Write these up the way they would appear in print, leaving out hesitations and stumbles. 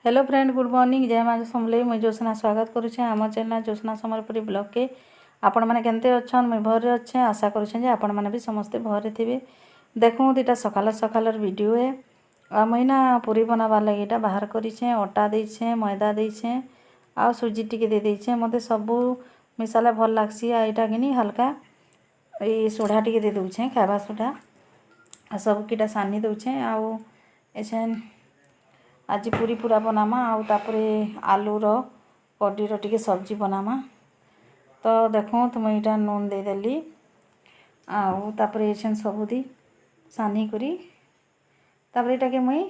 Hello friend, good morning. जय माँ समलेई। मुझे ज्योत्सना स्वागत करुचे आम चैनल ज्योत्सना समलपुरी ब्लॉग के। आपण मैंने केमते अच्छन? मुझे भर अच्छे। आशा करुचे आपण मैंने भी समस्ते भर थे। देखूँ दुटा सकाल सकाल वीडियो है। मुझे पूरी बनाबार लगे ये बाहर करें। अटा देछे, मैदा देछे, आ सुजी टिके दे देछे। मते सबू मिसाले भल लगसी। यहाँ कि हल्का ये सोढ़ा टिके दे दूचे, खावा सोढ़ा सब किटा सानी दूचे। आउ आज पूरी पूरा बनामा आउ तापरे आलूर कड़ीर टिके सब्जी बनामा। तो देखो तुम यहाँ नून दे देली आउ तापरे एछन सबुदी सानी करी तापरे एटा के मुई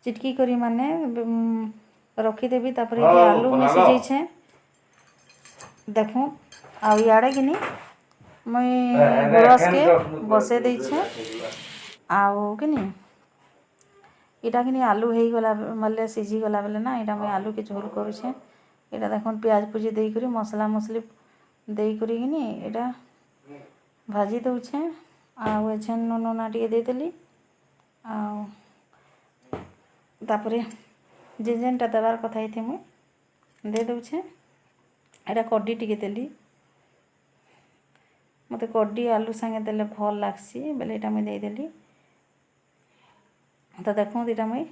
चिटकी करी माने रखीदेवी। तापरे ये आलू मिसी जाइछे। देखो आउ इयाड़े कि मुई गुरस के बसे देछे। आउ कि इटा कि आलू हो गला मतलब सीझी गला बेले ना इटा मुई आलू के झोल करुछे। इटा देखो प्याज पुजी देकरी मसला मसली देकरी कि इटा भाजी दउछे। आउ एछन नून ना टिके दे देली आउ तापरे जेनटा देवार कथा ही मुई दे दउछे। एटा कड्डी टिके देली। मते कड्डी आलू संगे देले भल लागसी बेले एटा मुई दे देली। तो देखो दुटा मुई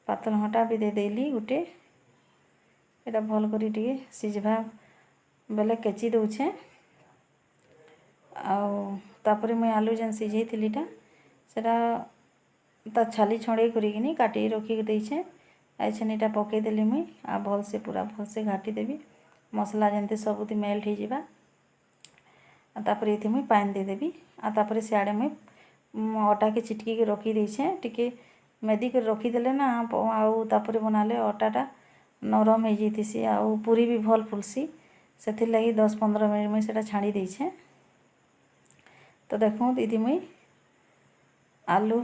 पातल हटा भी दे देली गुटे। एटा भल करी टिके सिझवा बेले केची दउछे। आउ तापरे मुई आलू जेन सिझेइथिलीटा सेटा ता छाली छड़े करिकिनी काटी रखी देइछे। आइछन एटा पके देली मुई आ भल से पूरा भल से घाटी देबी मसला जेनते सबुती मेल्ट हो जिबा। तापरे इथि मुई पानी दे देबी। आ तापरे सियाड़े मुई अटा के चिटकी के रखी देइछे। टिके मेदी के रखी देले ना आउ तापरे बनाले अटाटा नरम हो जाइथिसी आउ पूरी भी भल फुलसी। सेथिर लगी 10-15 मिनट मुई सेटा छाड़ी देइछे। तो देखो दीदी मुई आलू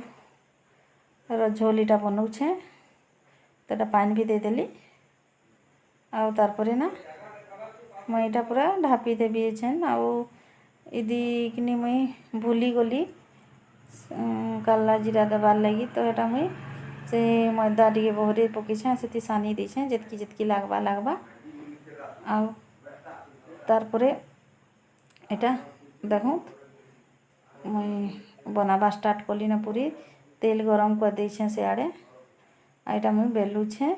झोल इटा बनाऊे। तो एटा पानी भी दे देली आउ तारपरे ना मुई इटा पूरा ढापी देबी। एछन आउ इदी किनी मुई भूली गली काला जीरा देवार लगी। तो एटा मुई से मैदा टिके बहरे पकेछे से सानी देछे जेतकी जेतकी लागबा आउ तारपरे एटा देखो मुई बनाबा स्टार्ट कली ना। पूरी तेल गरम कर देछे सियाड़े। एटा मुई बेलुछे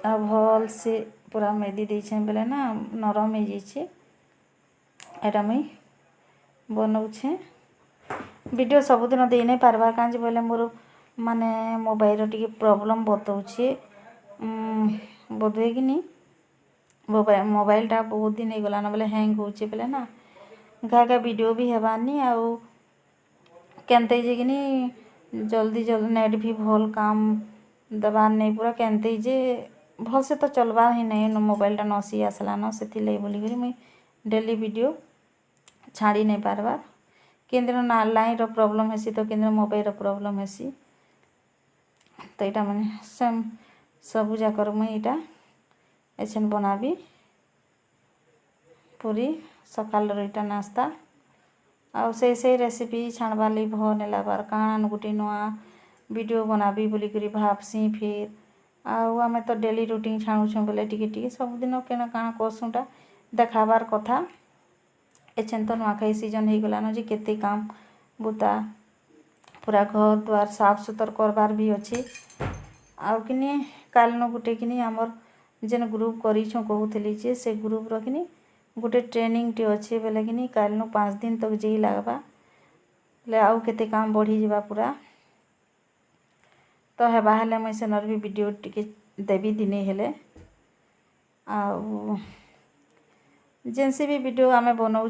आ भल से पूरा मेदी देछे बेले ना नरम हो जाइछे। एटा मुई बनाऊे। वीडियो सबुदिन दे नहीं पारबार कांज बोले मोर माने मोबाइल टिके प्रॉब्लम बताऊे बोधे कि मोबाइलटा बहुत दिन हो गलान बोले हैंग होचे बोले ना घाघा वीडियो भी हेबानी आउ केनते जे कि जल्दी जल्दी नेट भी भल काम दबार नहीं पूरा केनते जे भल से तो चलवा ही नहीं मोबाइलटा नसी आसला न से बोलिकी मुई डेली वीडियो छाड़ी नहीं पारबार। केन्द्र ना लाइन प्रॉब्लम हेसी तो केन्द्र मोबाइल प्रॉब्लम हेसी। तो यहाँ मैंने सेम सबू जाकर मुई इटा एछन बनाबी पूरी सकाल इटा नास्ता आउ से रेसिपी छाणबार लगी भल नहीं लागबार काण गुटे नुआ वीडियो बनाबी बोलिकी भाबसी। फिर आउ आमे तो डेली रूटीन छाणुछुँ बोले टिके टिके सबुदिन केना काण करसुँटा देखाबार कथा। एछन तो नुआखाई सीजन हो गलान जे केते काम बुता पूरा घर द्वार साफ सुतर करबार भी अच्छे। आउ कि काल न गुटे कि आमर जेन ग्रुप करूँ कहूली जे से ग्रुप रखनी गोटे ट्रेनिंग टे अच्छे बोले कि काल न 5 दिन तक जे लागबा ले आउ केते काम बढ़ी जावा पूरा। तो हेबा हेले मुई सेनर भी वीडियो टिके देवी दिने हेले आउ जेनसी भी वीडियो आमे बनाऊँ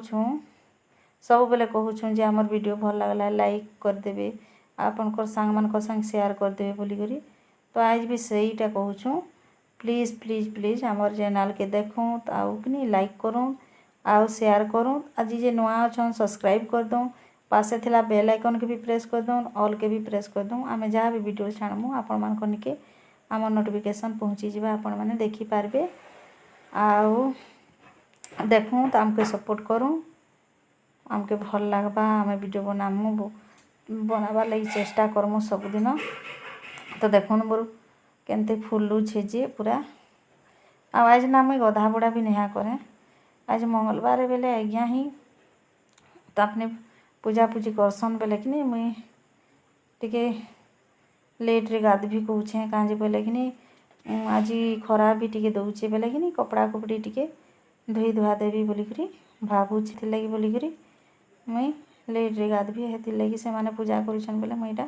सब बेले कहूँ जे आमर वीडियो भल लगला लाइक करदेवे आपनकर सांग मान संग शेयर करदेवे बोलिकी। तो आज भी सहीटा कहूँ प्लीज़ प्लीज़ प्लीज़ आमर चैनल के देखूँ आउ कि लाइक करूँ आउ शेयर करूँ। आज जे नुआ अच्छा सब्सक्राइब कर दूँ पासे थिला बेल आइकन के भी प्रेस कर दूँ ऑल के भी प्रेस कर दूँ। आमे जहाँ भी वीडियो छाड़मु आपण मान के आम नोटिफिकेशन पहुँची जावा आपण मैंने देखिपारे। आउ देखूँ तो आमके सपोर्ट करूँ आमके भल लगबा आमे वीडियो बनामु बनाबार लगी चेष्टा करमु सबुदिन। तो देखुन मोर केनते फुलुछे जे पूरा। आज ना मुई गधा बुड़ा भी नेहा करे। आज मंगलवार बेले आज्ञा ही तो अपने पूजा पूजी करसन बेले कि मुई टिके लेट रे गाधबी कहूछे काजे बोले कि आज खरा भी टिके दौचे बेले कि कपड़ा कपड़ी टिके धोई धुआ देवी बोलिकी भावुची थी लगी बोलिकी मुई लेट रे गाधबी हेती लगी से माने पूजा करुछन बेले मुई इटा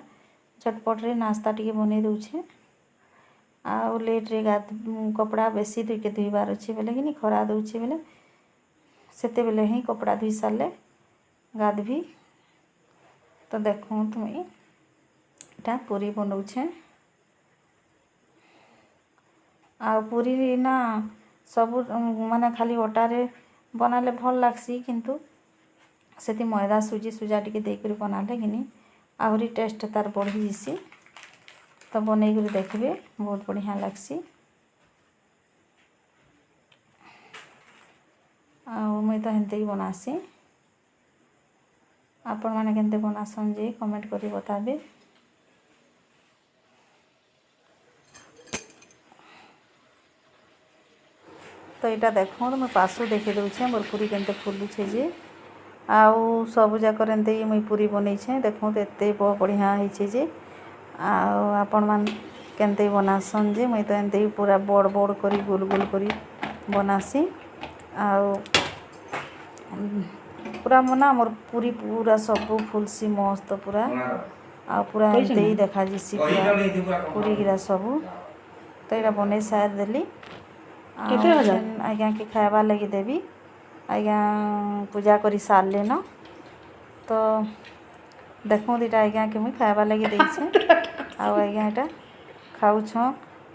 झटपट रे नाश्ता टिके बनै दउछे। आउ लेट रे कपड़ा बेसी टिके धोइबार अच्छे बेले कि खरा दउछे बेले सेते बेले ही कपड़ा धोई सारले गाधबी। तो देखो तुम इटा पूरी बनौछे। आ पूरी ना सब माने खाली अटारे बनाले भल लागसी किंतु सेति मैदा सुजी सुजा टिके देकर बनाले कि आहरी टेस्ट तार बढ़ी जैसी। तो बनै कर देखबे बहुत बढ़िया लागसी। मुई तो हेंते ही बनासी। आपण माने केंते बनासन जे कमेंट करी बताबे। तो यहाँ देखो मुझे पासु देखी दूचे मोर पूरी केंते फुलुछे जे आउ सबु जाकर एंते मुई पूरी बनईछे। देखो तो एते बढ़िया होइछे जे आपण मान केंते बनासन जे मुई तो एंते पूरा बड़ बड़ करी गोल गोल करी बनासी। आउ पूरा मना मोर पूरी पूरा सब फुलसी मस्त पूरा आ पूरा एंते ही देखा जिसी पूरा पूरी गिरा सबू। तो यहाँ बनै सार देली आज्ञा के खाइबार लगी देवी। आज्ञा पूजा करी सारले न। तो देखो दीटा आज्ञा के मुई खाइबार लगी देइछे। आउ आज्ञा यहाँ खाऊछ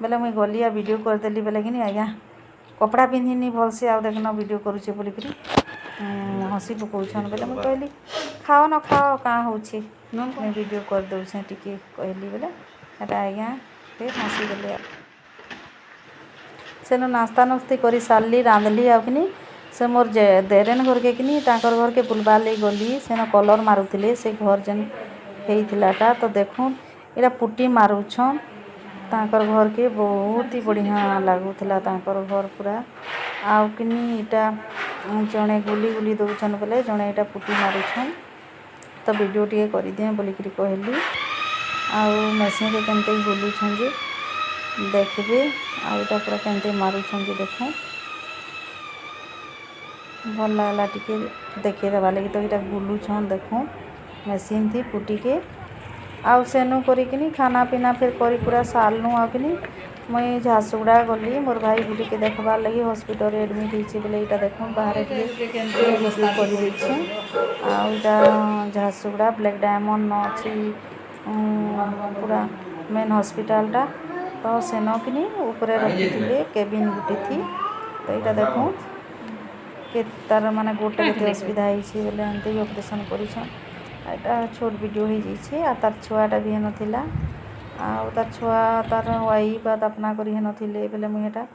बेले मुई गली वीडियो करदेली बेले कि आज्ञा कपड़ा पिंधिनी भलसे आउ देखना वीडियो करुचे बोलिकी हसी पकाउछन बेले मुई कहली खाओ न खाओ कहाँ होछे मुई वीडियो कर दउछे टिके कहली बेले एटा आज्ञा फिर हसी देले। सेनो नास्ता नुस्ती करी सारली रांधली आउ कि से मोर देरेन घर के कि ताकर घर के बुलबार लगी गली सेनो कलर मारुथिले से घर जेन हेइथिलाटा। तो देखो इरा पुटी मारुछन ताकर घर के बहुत ही बढ़िया लागुथिला ताकर घर पूरा। आउ कि इटा जड़े गुली गुली दउछन बेले जड़े इटा पुटी मारुछन। तो वीडियो टिके करी दिए बोलिकी कहली। आउ मेसिन रे केनते गुलुछन जे देखबे आउटा पूरा केंते मारुछन जे देखो भल लागला टिके देखे देवा लगी। तो इटा गुलुछन देखो मेसिन थी पुटी के आउ सेनु करी खाना पीना फिर करी पूरा सारलु। आउ कि मुई झारसुगुड़ा गली मोर भाई बुटी के देखबार लगी हॉस्पिटल एडमिट होइछे बेले इटा देखो बाहर टिके वीडियो करी देइछे। आउ इटा झारसुगुड़ा ब्लैक डायमंड न अछि पूरा मेन हॉस्पिटलटा। तो सेन कि ऊपर रखी केबिन गुटी थी। तो यहाँ देखो के तार माने गोटे केते असुविधा होइछे बेले एंते ही ऑपरेशन करिछन। एटा छोट वीडियो हो जाइछे आ तार छुआटा भी नथिला आ तार छुआ तार वाइफ अपना करी नथिले बेले मुई एटा